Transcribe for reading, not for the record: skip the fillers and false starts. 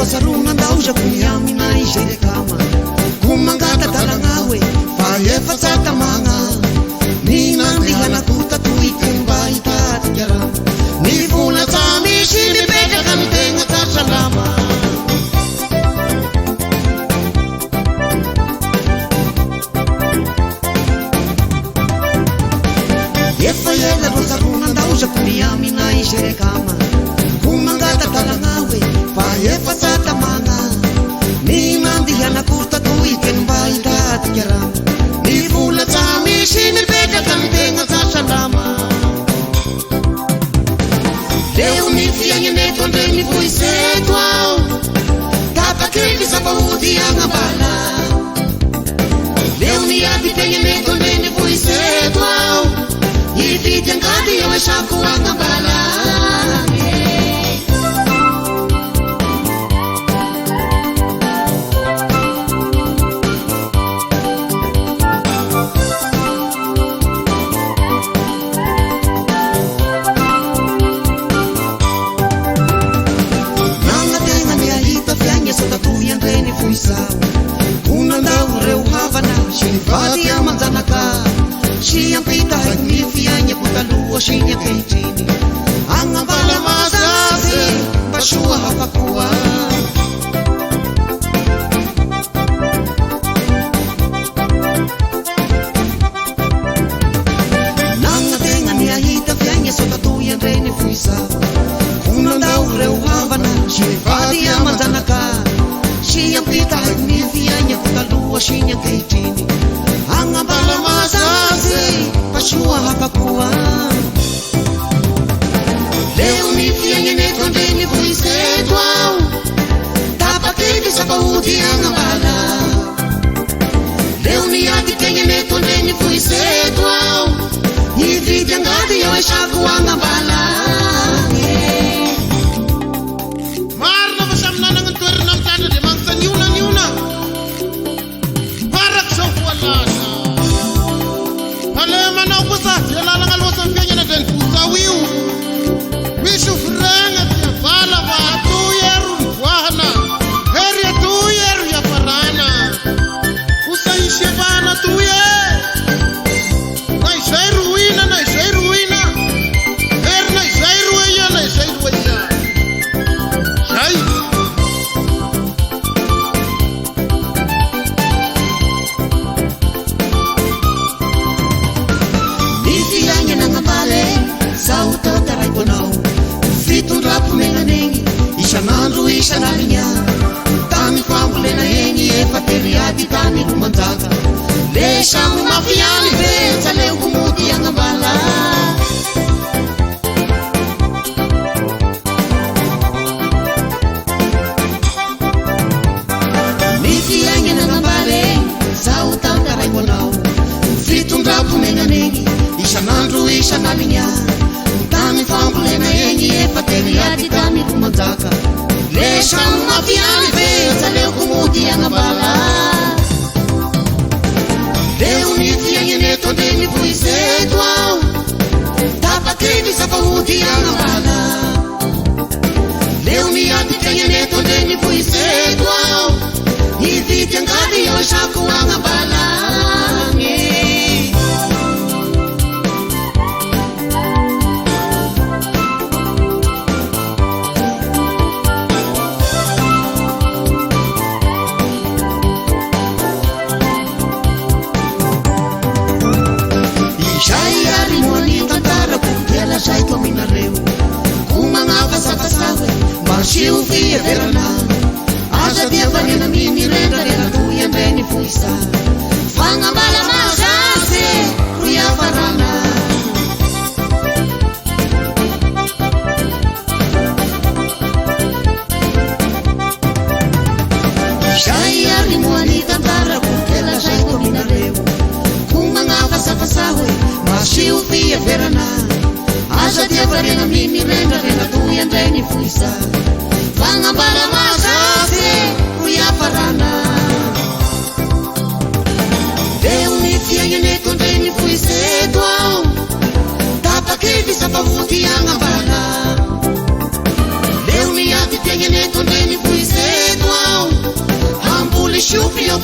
saruna ndao za kunyamina izere kama kumangata talangawe faye fatsata manga nina ndihana kutatuitemba itatikara nivula tamishi nipeka kamtenga kasalama yefayela saruna ndao za kunyamina izere kama kumangata talangawe faye fatsata manga nina ndihana kutatuitemba itatikara nivula tamishi nipeka kamtenga kasalama leo nifianye netondeni vuisetwa tapakeni sabaudi angabala leo niyavipenye netondeni vuisetwa yivite ngadi yaweshaku angabala Shinya kaitini angabala mazazi bashua hapakuwa nanga tenga ni ahita fyanya soka tuya rene fuisa kuna daure uhavana shivadi ya manzanaka shinya pita hakuni fyanya kutalua shinya kaitini angabala mazazi bashua hapakuwa leo nifianye netondeni vuisetwa tapakeni sabaudi angabala leo niyatikenye netondeni vuisetwa yivite ngadi yaweshaku angabala marna vasamnana ngantuerna mtana de mangsa niuna parak sofualasa palema na upusati yalala ngalwasa mpenye na den fusawiu Mishu franga tia fala wa tuyeru wahana Heria tuyeru ya farana Usaishe bana tuye Naishairu wina Her naishairu weya Shai Nisi yange nangabale Sauto taraikonau Fitundrapu menganengi Ishanandru ishanalinya Tami kwambulena yengi Efateriati tani lumantaka Leshamu mafiali Venza leo kumuti yangabala Niti yange nangabale Sauta taraikonau Fitundrapu menganengi Ishanandru ishanalinya Tami kwambulena yengi Efateriati tani lumantaka Leshamu mafiali Venza leo kumuti yangabala leo nifianye netondeni vuisetwa tapakeni sabaudi yangabala leo niyatikenye netondeni vuisetwa yivite ngadi yaweshaku angabala Saito minareu kumanga sawe mashiu fie verana aja dia vanena mini renda renda tuya mbeni fuisa fanga bala masase kuya farana Shaya limwani tantara kukela saito minareu kumanga sawe mashiu fie verana Aja dia varena mini renda renda tuya mbeni fuisa Fanga bala masase kuya farana leo nifianye netondeni vuisetwa tapakeni sabaudi yangabala leo niyatikenye netondeni vuisetwa Io